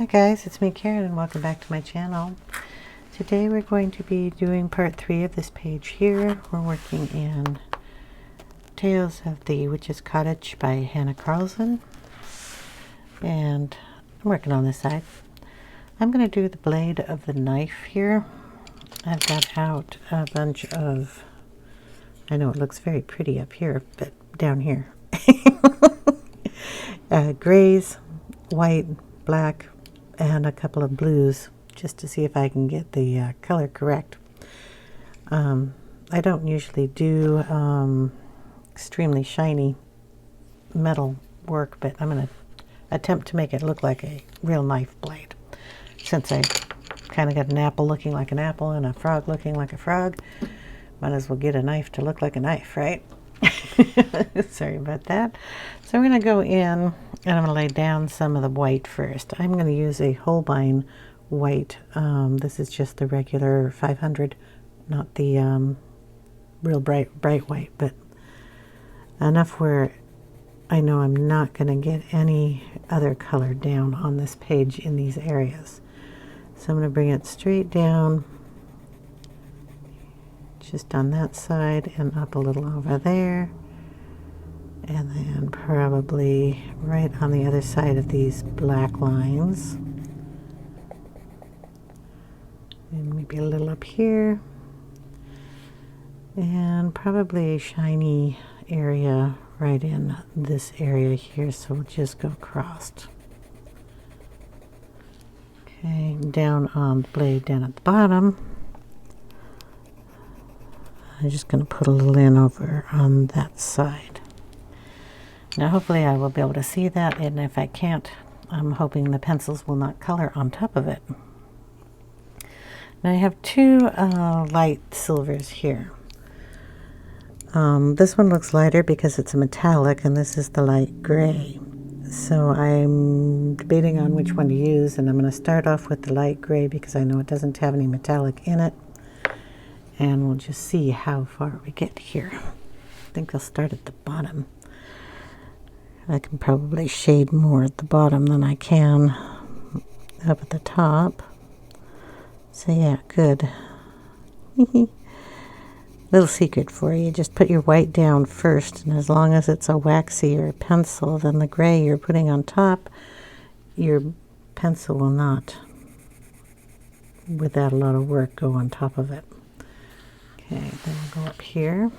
Hi guys, it's me Karen and welcome back to my channel. Today we're going to be doing part 3 of this page here. We're working in Tales of the Witches Cottage by Hanna Karlzon. And I'm working on this side. I'm going to do the blade of the knife here. I've got out a bunch of, I know it looks very pretty up here, but down here. Grays, white, black, and a couple of blues just to see if I can get the color correct. I don't usually do extremely shiny metal work, but I'm going to attempt to make it look like a real knife blade. Since I kind of got an apple looking like an apple and a frog looking like a frog, might as well get a knife to look like a knife, right? Sorry about that. So I'm going to go in and I'm going to lay down some of the white first. I'm going to use a Holbein white. This is just the regular 500, not the real bright white, but enough where I know I'm not going to get any other color down on this page in these areas. So I'm going to bring it straight down, just on that side and up a little over there. And then probably right on the other side of these black lines. And maybe a little up here. And probably a shiny area right in this area here, so we'll just go across. Okay, down on the blade down at the bottom. I'm just going to put a little in over on that side. Now hopefully I will be able to see that, and if I can't, I'm hoping the pencils will not color on top of it. Now I have two light silvers here. This one looks lighter because it's a metallic, and this is the light gray. So I'm debating on which one to use, and I'm going to start off with the light gray because I know it doesn't have any metallic in it. And we'll just see how far we get here. I think I'll start at the bottom. I can probably shade more at the bottom than I can up at the top. So yeah, good. Little secret for you, just put your white down first, and as long as it's a waxy or a pencil, then the gray you're putting on top, your pencil will not, without a lot of work, go on top of it. Okay, then we'll go up here.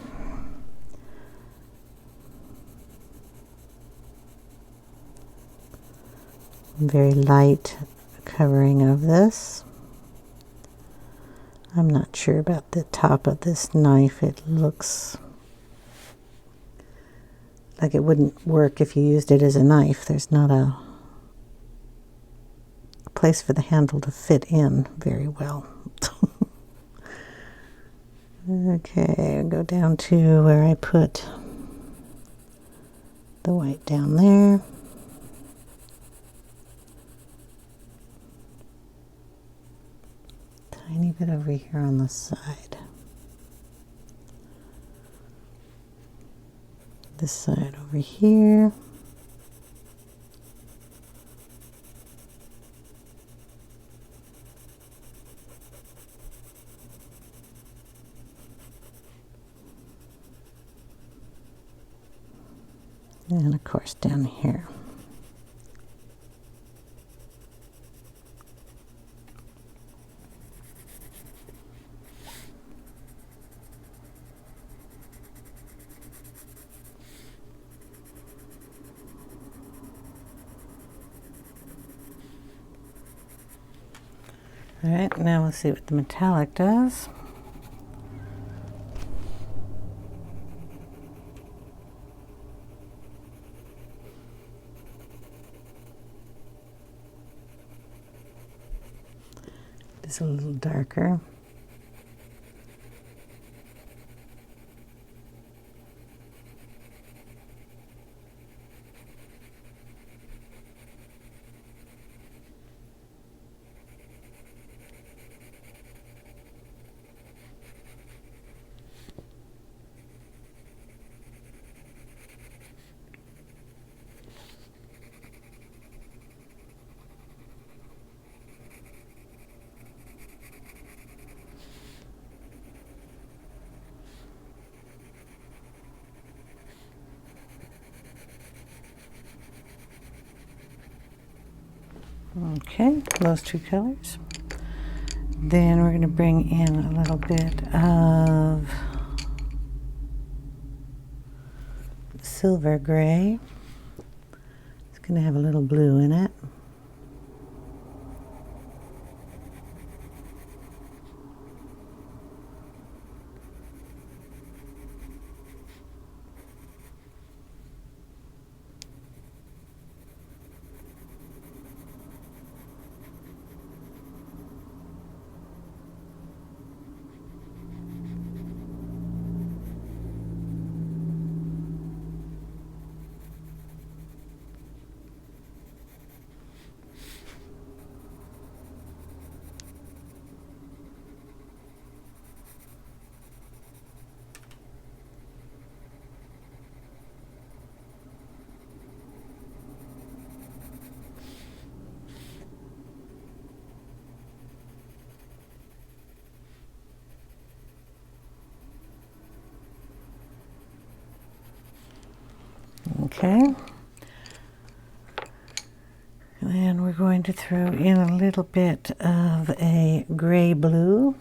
Very light covering of this. I'm not sure about the top of this knife. It looks like it wouldn't work if you used it as a knife. There's not a place for the handle to fit in very well. Okay, I'll go down to where I put the white down there. Tiny bit over here on the side. This side over here. And of course down here. All right, now we'll see what the metallic does. It's a little darker. Okay, those two colors. Then we're going to bring in a little bit of silver gray. It's going to have a little blue in it. Okay. And then we're going to throw in a little bit of a gray blue.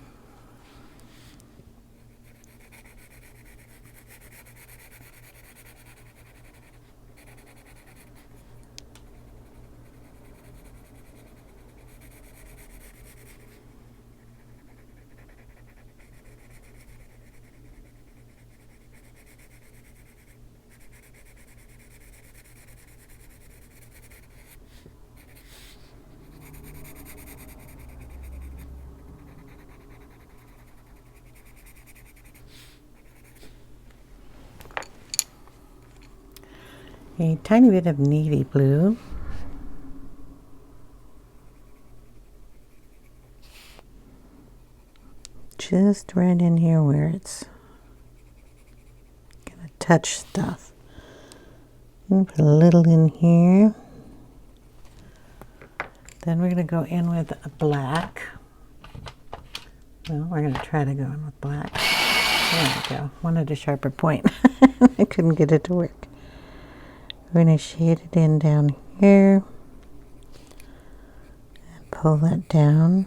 A tiny bit of navy blue. Just right in here where it's gonna touch stuff. And put a little in here. Then we're gonna go in with a black. Well, we're gonna try to go in with black. There we go. Wanted a sharper point. I couldn't get it to work. We're going to shade it in down here and pull that down.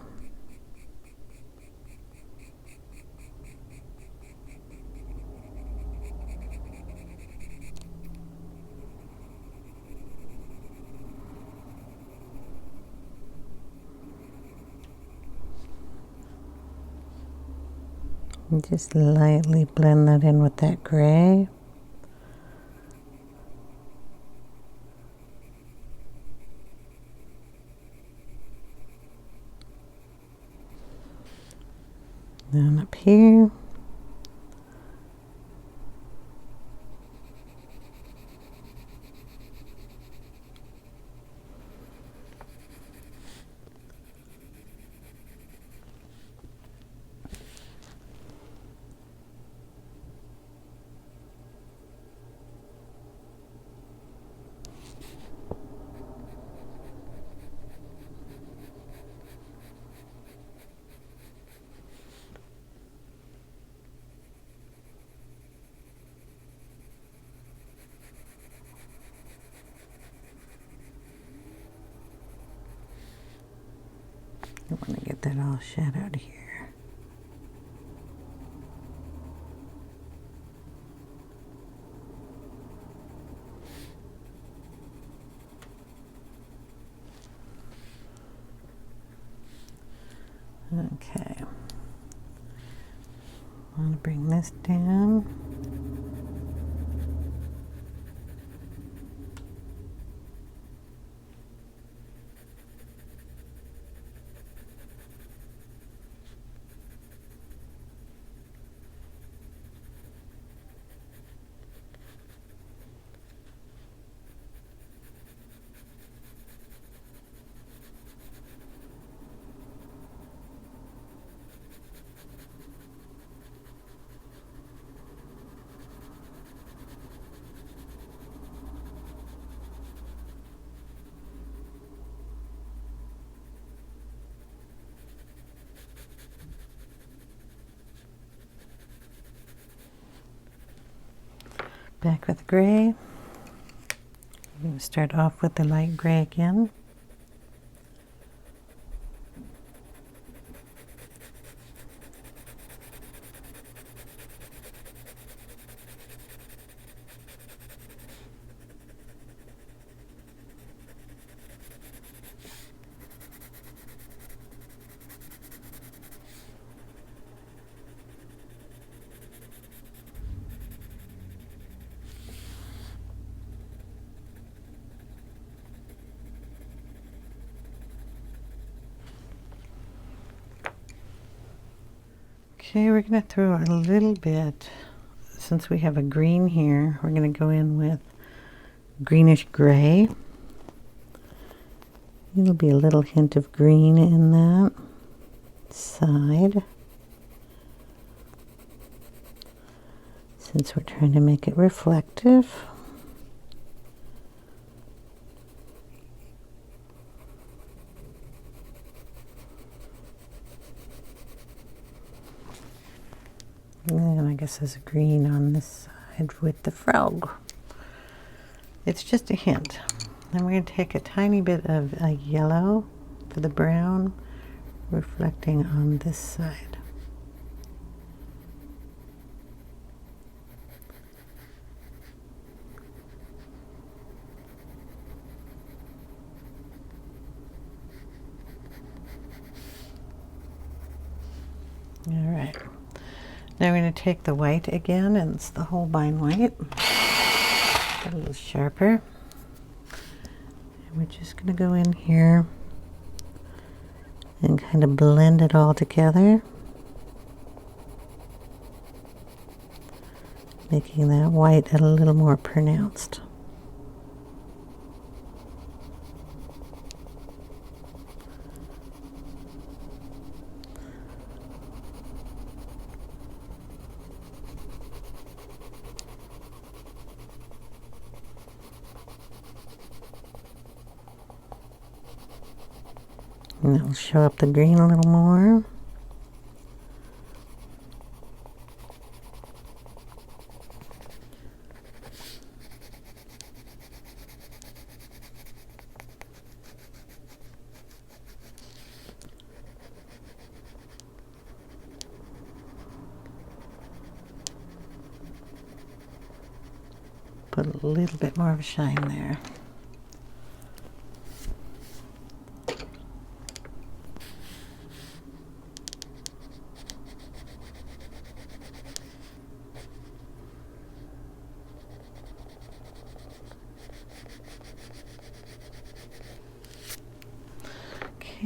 And just lightly blend that in with that gray. Down up here. I want to get that all shadowed here. Okay. I want to bring this down. Back with gray. I'm going to start off with the light gray again. Okay, we're going to throw a little bit, since we have a green here, we're going to go in with Greenish Grey. There'll be a little hint of green in that side, since we're trying to make it reflective. And I guess there's a green on this side with the frog. It's just a hint. Then we're going to take a tiny bit of a yellow for the brown, reflecting on this side. All right. Now we're going to take the white again, and it's the Holbein white, a little sharper. And we're just going to go in here and kind of blend it all together, making that white a little more pronounced. And that will show up the green a little more. Put a little bit more of a shine there.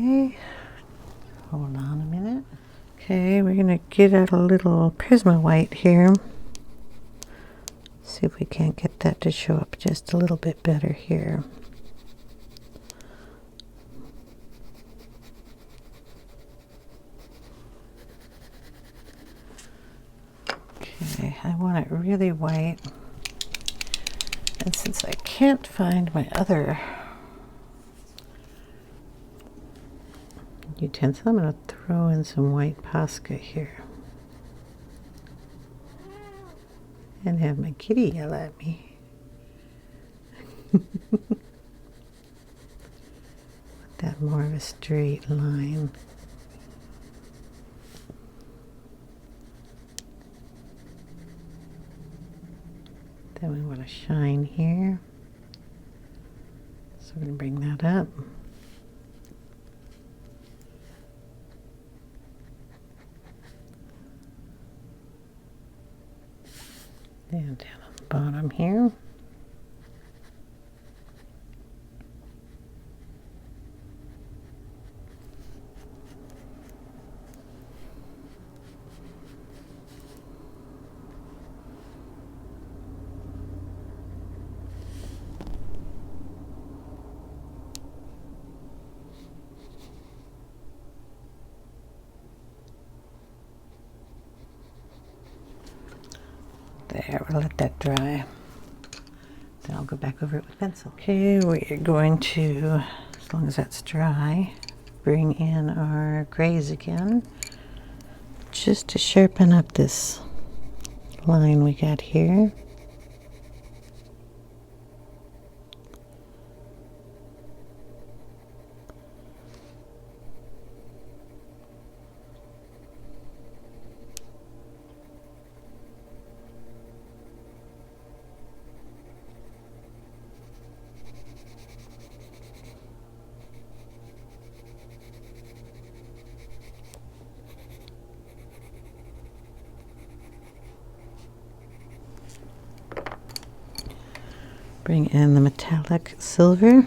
Okay, hold on a minute. Okay, we're going to get out a little Prisma white here. See if we can't get that to show up just a little bit better here. Okay, I want it really white. And since I can't find my other utensil, I'm going to throw in some white Posca here. And have my kitty yell at me. Put that more of a straight line. Then we want to shine here. So we're going to bring that up. And down on the bottom here. There, we'll let that dry. Then I'll go back over it with pencil. Okay, we're going to, as long as that's dry, bring in our grays again, just to sharpen up this line we got here. Bring in the metallic silver.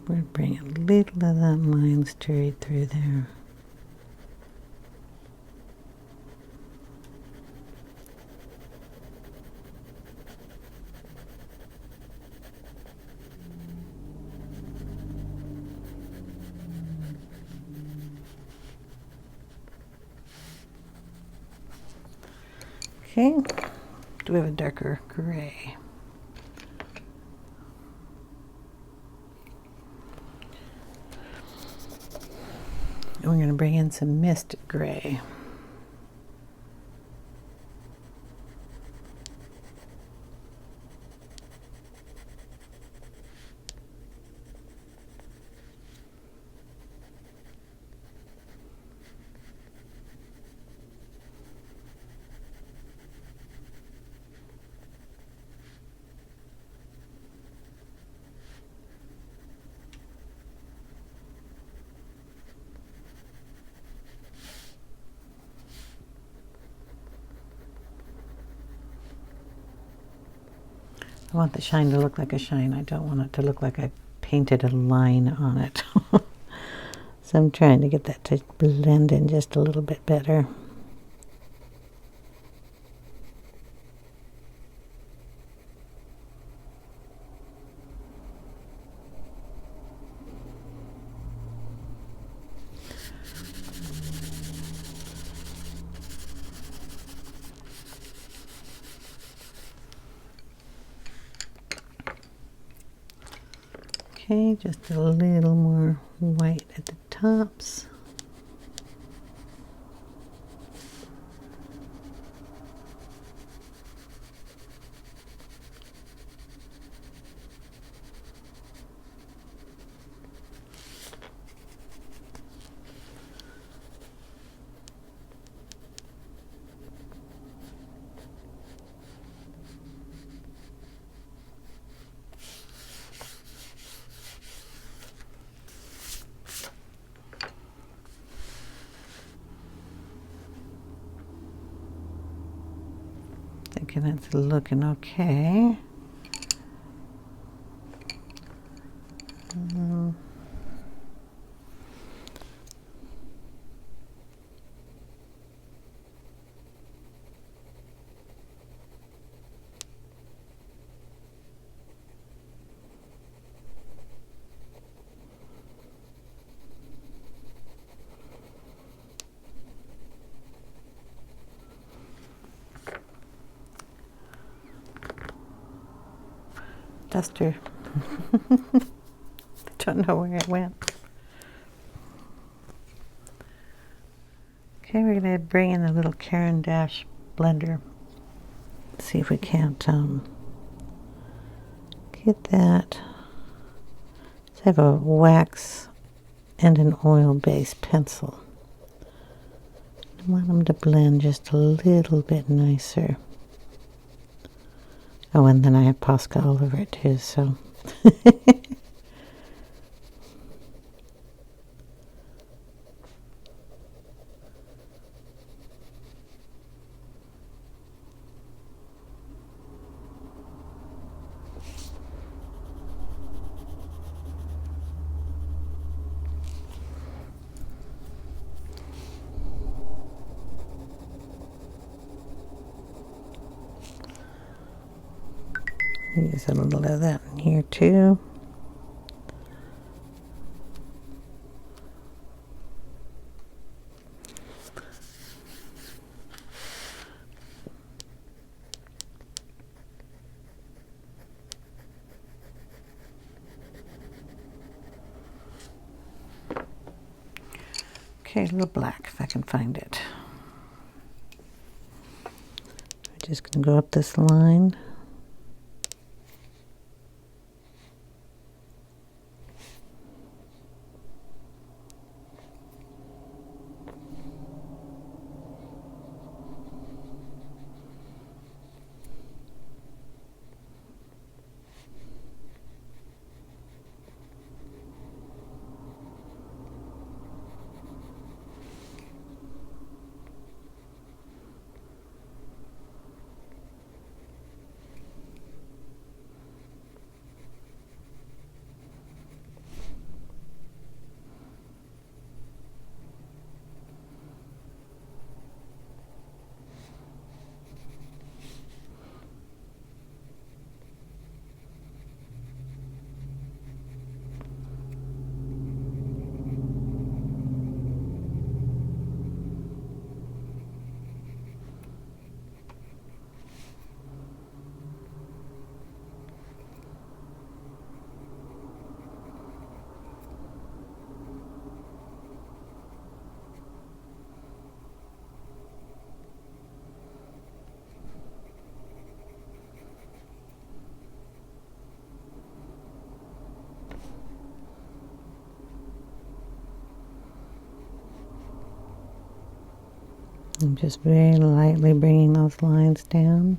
We're going to bring a little of that line straight through there. Okay, do we have a darker gray? And we're going to bring in some mist gray. I want the shine to look like a shine. I don't want it to look like I painted a line on it. So I'm trying to get that to blend in just a little bit better. Okay, just a little more white at the tops. Thinking it's looking okay. Duster. Don't know where it went. Okay, we're going to bring in a little Caran d'Ache blender. See if we can't get that. So I have a wax and an oil-based pencil. I want them to blend just a little bit nicer. Oh, and then I have Posca all over it too, so. Use a little of that in here too. Okay, a little black if I can find it. I'm just going to go up this line. I'm just very lightly bringing those lines down.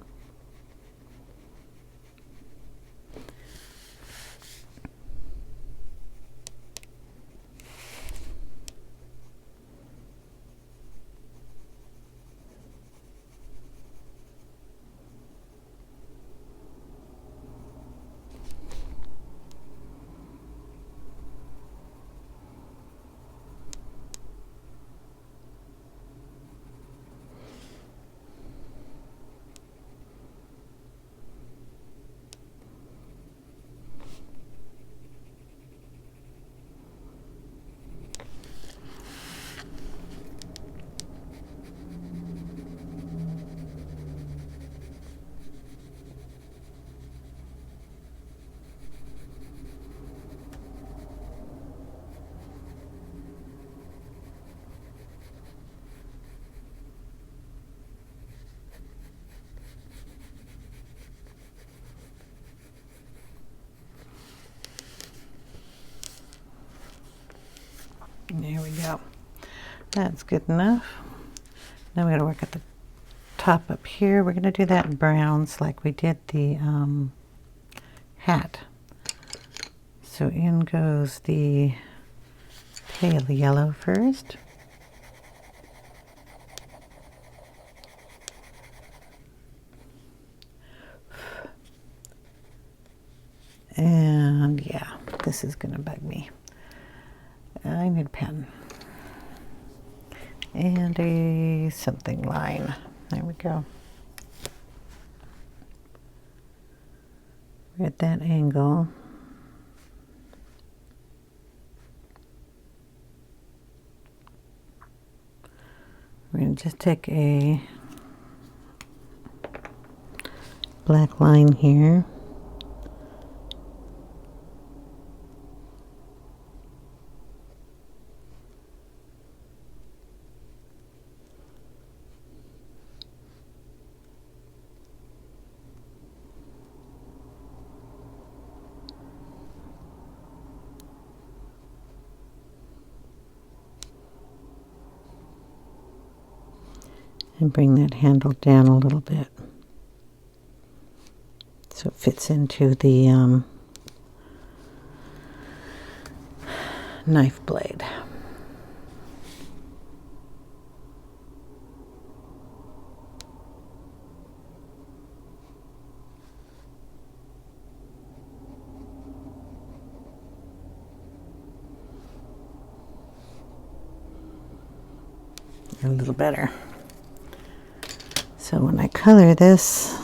There we go. That's good enough. Now we're going to work at the top up here. We're going to do that in browns like we did the hat. So in goes the pale yellow first. And yeah, this is going to bug me. I need a pen and a something line. There we go. We're at that angle. We're going to just take a black line here. And bring that handle down a little bit so it fits into the knife blade. A little better. So when I color this,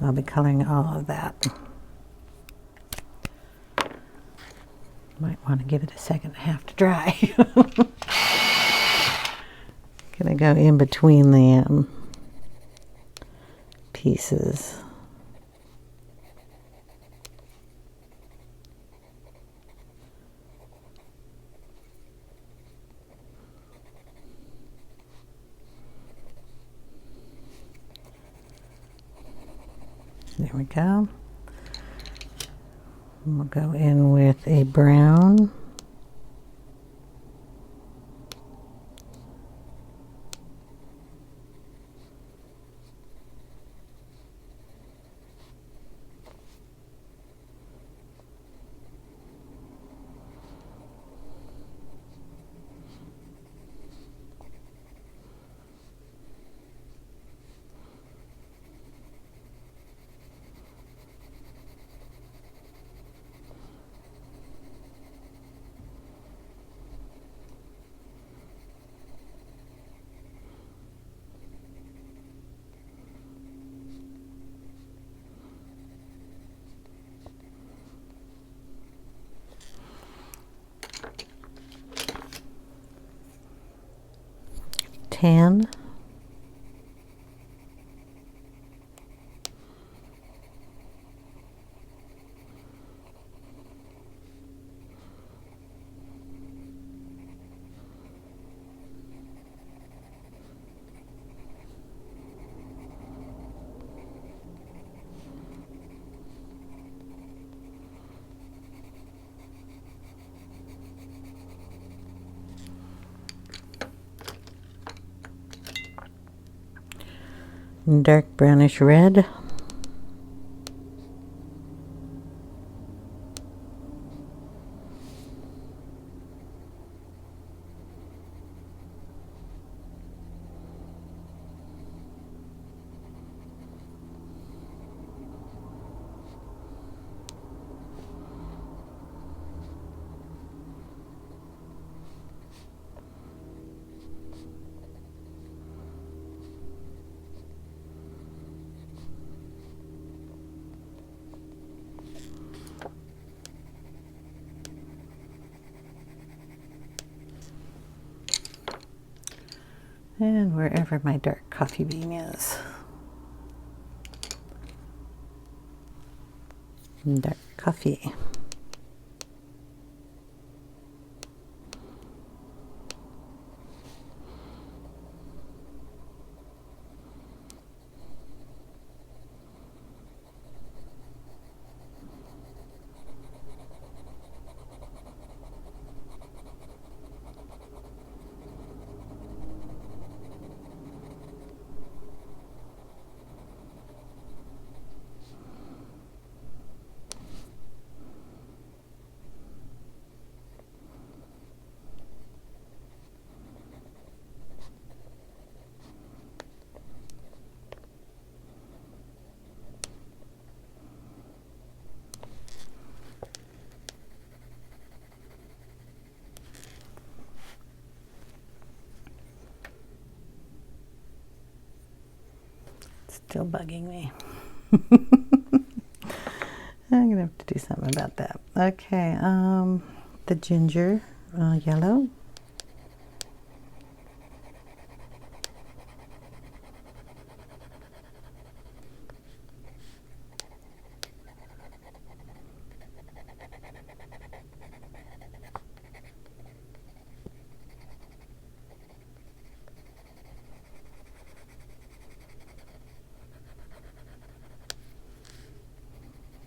I'll be coloring all of that. Might want to give it a second and a half to dry. Gonna go in between the pieces. There we go. And we'll go in with a brown. Tan. dark brownish red. And wherever my dark coffee bean is. Dark coffee. Still bugging me. I'm gonna have to do something about that. Okay, the ginger yellow.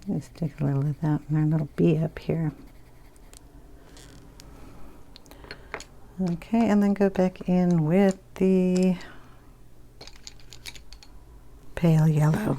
Let's stick a little of that in our little bee up here. Okay, and then go back in with the pale yellow.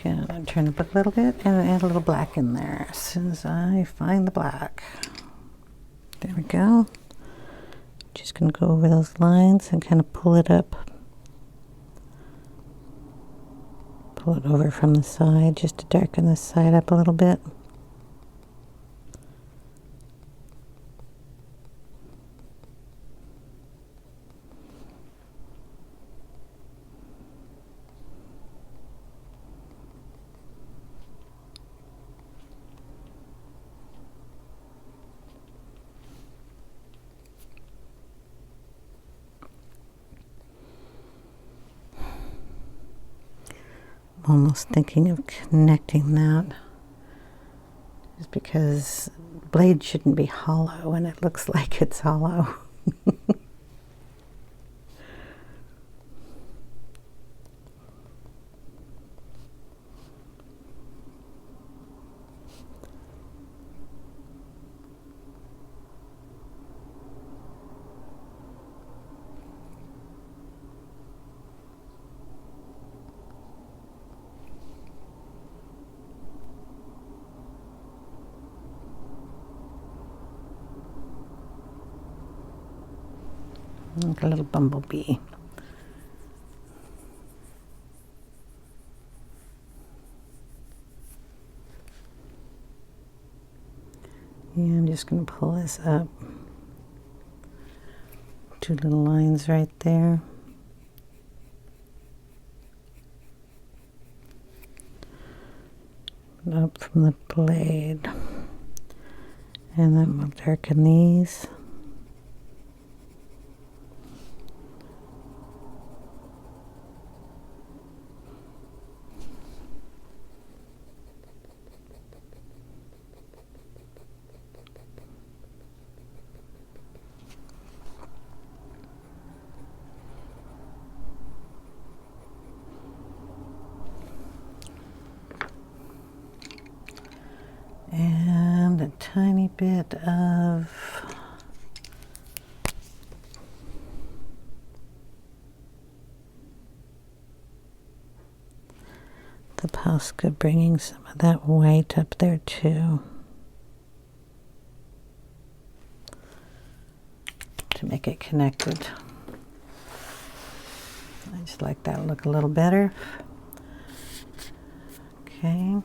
Okay, I'm going to turn it up a little bit and add a little black in there as soon as I find the black. There we go. Just going to go over those lines and kind of pull it up. Pull it over from the side just to darken this side up a little bit. Almost thinking of connecting that just because the blade shouldn't be hollow and it looks like it's hollow. Like a little bumblebee. And I'm just going to pull this up. Two little lines right there. Up from the blade. And then we'll darken these. tiny bit of the Posca, bringing some of that white up there too, to make it connected. I just like that look a little better. Okay.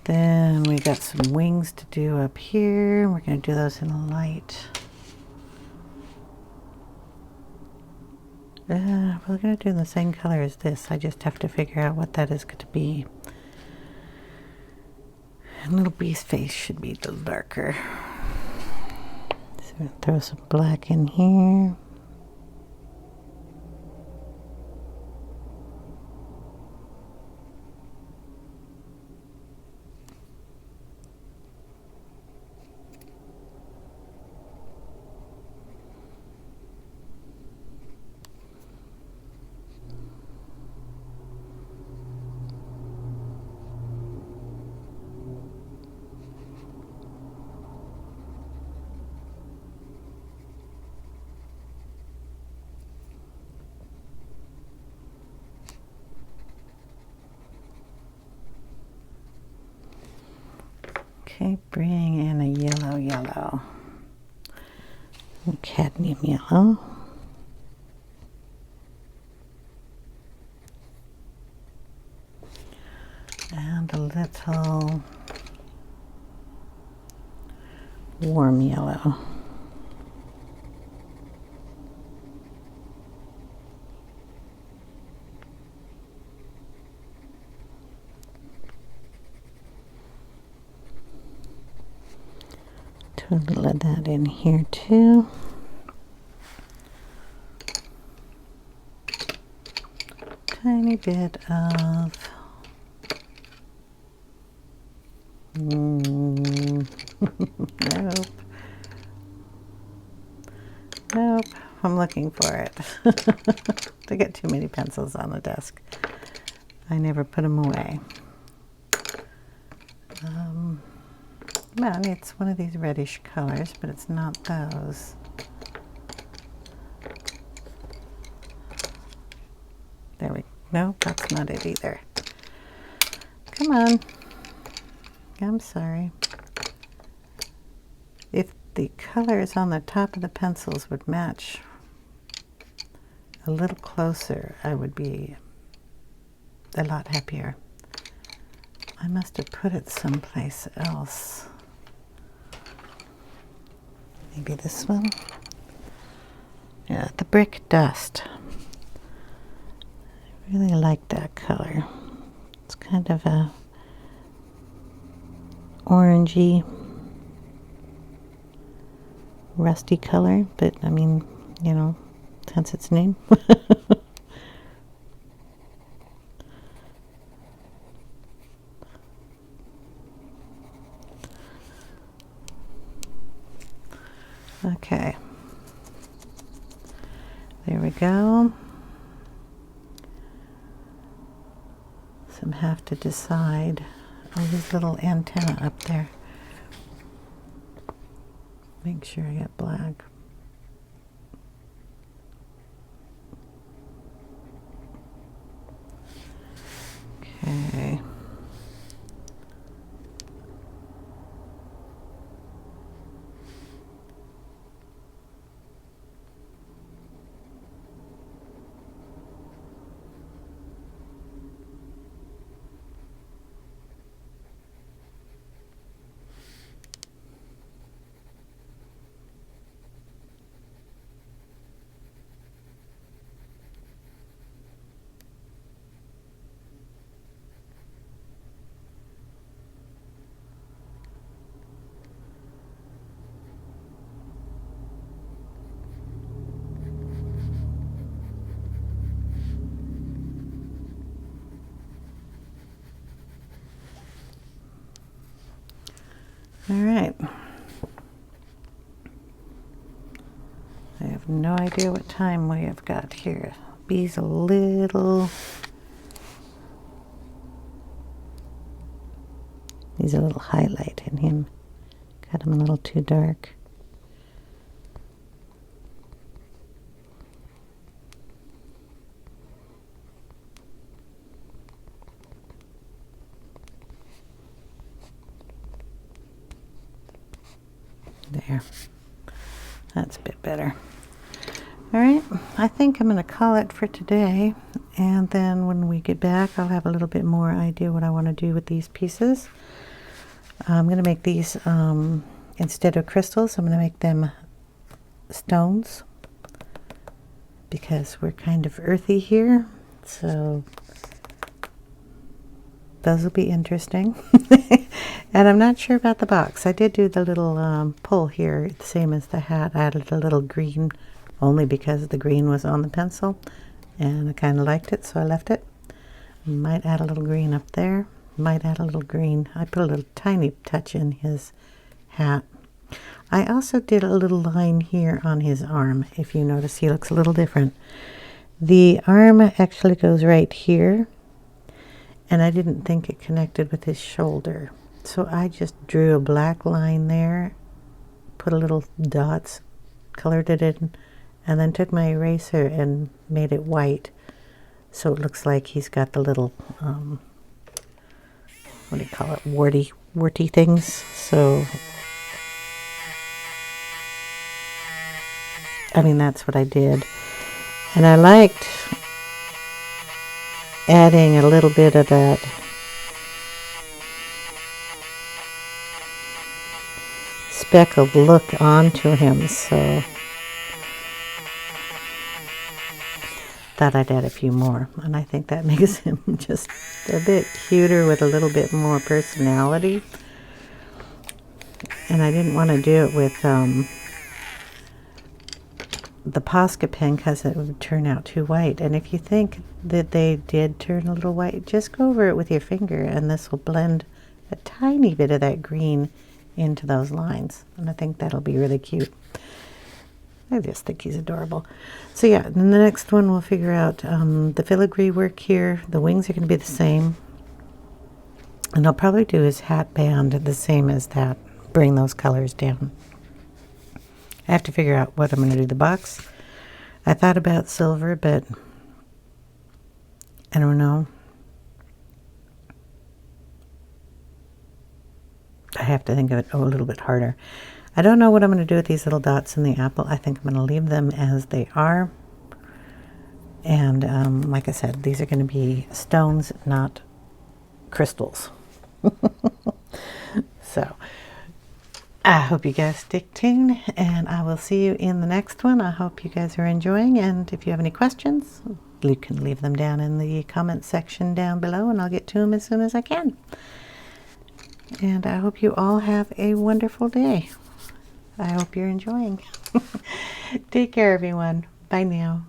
Then we got some wings to do up here. We're going to do those in a light. We're going to do the same color as this. I just have to figure out what that is going to be. And little bee's face should be a little darker. So we'll throw some black in here. Okay, bring in a yellow, cadmium yellow. And a little warm yellow. A little of that in here too. Tiny bit of nope. Nope. I'm looking for it. I get too many pencils on the desk. I never put them away. Well, it's one of these reddish colors, but it's not those. There we go. No, that's not it either. Come on. I'm sorry. If the colors on the top of the pencils would match a little closer, I would be a lot happier. I must have put it someplace else. Maybe this one? Yeah, the brick dust. I really like that color. It's kind of a orangey, rusty color, but I mean, you know, hence its name. Okay, there we go. Some have to decide. Oh, his little antenna up there. Make sure I get black. Okay. All right. I have no idea what time we have got here. Bee's a little... needs a little highlight in him. Got him a little too dark. There. That's a bit better. All right, I think I'm going to call it for today, and then when we get back I'll have a little bit more idea what I want to do with these pieces. I'm going to make these instead of crystals, I'm going to make them stones because we're kind of earthy here, so those will be interesting. And I'm not sure about the box. I did do the little pull here, the same as the hat. I added a little green only because the green was on the pencil and I kind of liked it, so I left it. Might add a little green up there. Might add a little green. I put a little tiny touch in his hat. I also did a little line here on his arm. If you notice, he looks a little different. The arm actually goes right here, and I didn't think it connected with his shoulder. So I just drew a black line there, put a little dots, colored it in, and then took my eraser and made it white. So it looks like he's got the little, what do you call it, warty things. So, I mean, that's what I did. And I liked adding a little bit of that speckled look onto him, so thought I'd add a few more, and I think that makes him just a bit cuter with a little bit more personality. And I didn't want to do it with the Posca pen because it would turn out too white. And if you think that they did turn a little white, just go over it with your finger and this will blend a tiny bit of that green into those lines. And I think that'll be really cute. I just think he's adorable. So yeah, in the next one we'll figure out the filigree work here. The wings are going to be the same. And I'll probably do his hat band the same as that. Bring those colors down. I have to figure out what I'm going to do the box. I thought about silver, but I don't know. I have to think of it a little bit harder. I don't know what I'm going to do with these little dots in the apple. I think I'm going to leave them as they are. And like I said, these are going to be stones, not crystals. So I hope you guys stick tuned, and I will see you in the next one. I hope you guys are enjoying, and if you have any questions, you can leave them down in the comment section down below, and I'll get to them as soon as I can. And I hope you all have a wonderful day. I hope you're enjoying. Take care, everyone. Bye now.